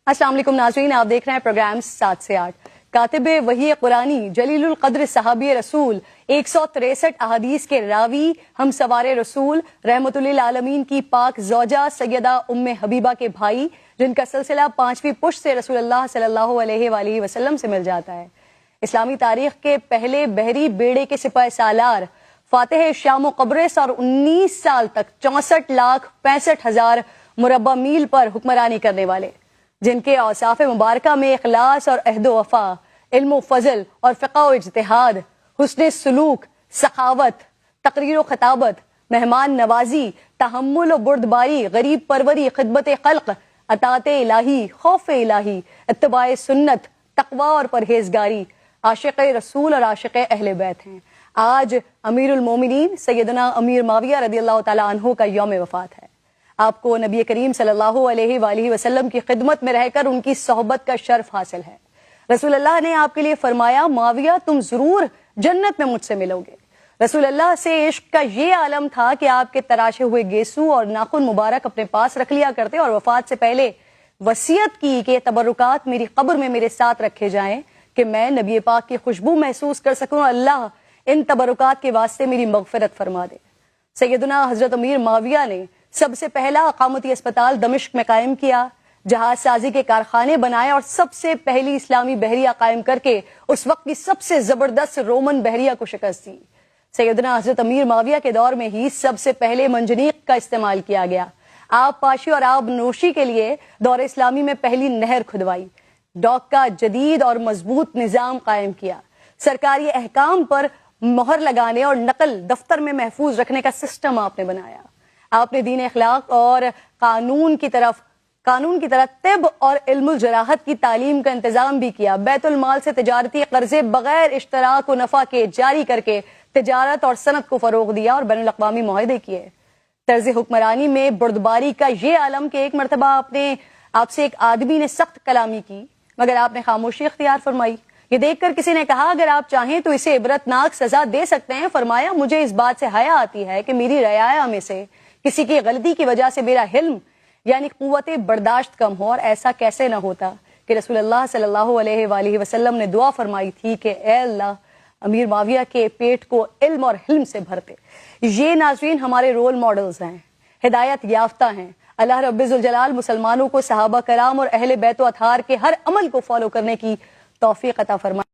السلام علیکم ناظرین، آپ دیکھ رہے ہیں پروگرام 7 سے 8۔ کاتب وحی قرآنی جلیل القدر صحابی رسول 163 احادیث کے راوی ہم سوار رسول رحمت للعالمین کی پاک زوجہ سیدہ ام حبیبہ کے بھائی، جن کا سلسلہ 5ویں پشت سے رسول اللہ صلی اللہ علیہ وآلہ وسلم سے مل جاتا ہے۔ اسلامی تاریخ کے پہلے بحری بیڑے کے سپاہ سالار، فاتح شام و قبرص اور 19 سال تک 64,65,000 مربع میل پر حکمرانی کرنے والے، جن کے اوصاف مبارکہ میں اخلاص اور عہد و وفا، علم و فضل اور فقہ و اجتہاد، حسن سلوک، سخاوت، تقریر و خطابت، مہمان نوازی، تحمل و بردباری، غریب پروری، خدمت خلق، اطاعت الہی، خوف الہی، اتباع سنت، تقوی اور پرہیزگاری، عاشق رسول اور عاشق اہل بیت ہیں۔ آج امیر المومنین سیدنا امیر معاویہ رضی اللہ تعالیٰ عنہ کا یوم وفات ہے۔ آپ کو نبی کریم صلی اللہ علیہ وآلہ وسلم کی خدمت میں رہ کر ان کی صحبت کا شرف حاصل ہے۔ رسول اللہ نے آپ کے لیے فرمایا، معاویہ تم ضرور جنت میں مجھ سے ملو گے۔ رسول اللہ سے عشق کا یہ عالم تھا کہ آپ کے تراشے ہوئے گیسو اور ناخن مبارک اپنے پاس رکھ لیا کرتے اور وفات سے پہلے وصیت کی کہ یہ تبرکات میری قبر میں میرے ساتھ رکھے جائیں کہ میں نبی پاک کی خوشبو محسوس کر سکوں، اللہ ان تبرکات کے واسطے میری مغفرت فرما دے۔ سیدنا حضرت امیر معاویہ نے سب سے پہلا اقامتی اسپتال دمشق میں قائم کیا، جہاز سازی کے کارخانے بنائے اور سب سے پہلی اسلامی بحریہ قائم کر کے اس وقت کی سب سے زبردست رومن بحریہ کو شکست دی۔ سیدنا حضرت امیر معاویہ کے دور میں ہی سب سے پہلے منجنیق کا استعمال کیا گیا۔ آب پاشی اور آب نوشی کے لیے دور اسلامی میں پہلی نہر کھدوائی، ڈاک کا جدید اور مضبوط نظام قائم کیا، سرکاری احکام پر مہر لگانے اور نقل دفتر میں محفوظ رکھنے کا سسٹم آپ نے بنایا۔ آپ نے دین اخلاق اور قانون کی طرح طب اور علم الجراحت کی تعلیم کا انتظام بھی کیا۔ بیت المال سے تجارتی قرضے بغیر اشتراک و نفع کے جاری کر کے تجارت اور صنعت کو فروغ دیا اور بین الاقوامی معاہدے کیے۔ طرز حکمرانی میں بردباری کا یہ عالم کہ ایک مرتبہ آپ سے ایک آدمی نے سخت کلامی کی مگر آپ نے خاموشی اختیار فرمائی۔ یہ دیکھ کر کسی نے کہا، اگر آپ چاہیں تو اسے عبرتناک سزا دے سکتے ہیں۔ فرمایا، مجھے اس بات سے حیا آتی ہے کہ میری رعایا میں سے کسی کی غلطی کی وجہ سے میرا حلم یعنی قوت برداشت کم ہو، اور ایسا کیسے نہ ہوتا کہ رسول اللہ صلی اللہ علیہ وآلہ وسلم نے دعا فرمائی تھی کہ اے اللہ امیر معاویہ کے پیٹ کو علم اور حلم سے بھرتے۔ یہ ناظرین ہمارے رول ماڈلز ہیں، ہدایت یافتہ ہیں۔ اللہ رب ذوالجلال مسلمانوں کو صحابہ کرام اور اہل بیت و اطہار کے ہر عمل کو فالو کرنے کی توفیق عطا فرمائے۔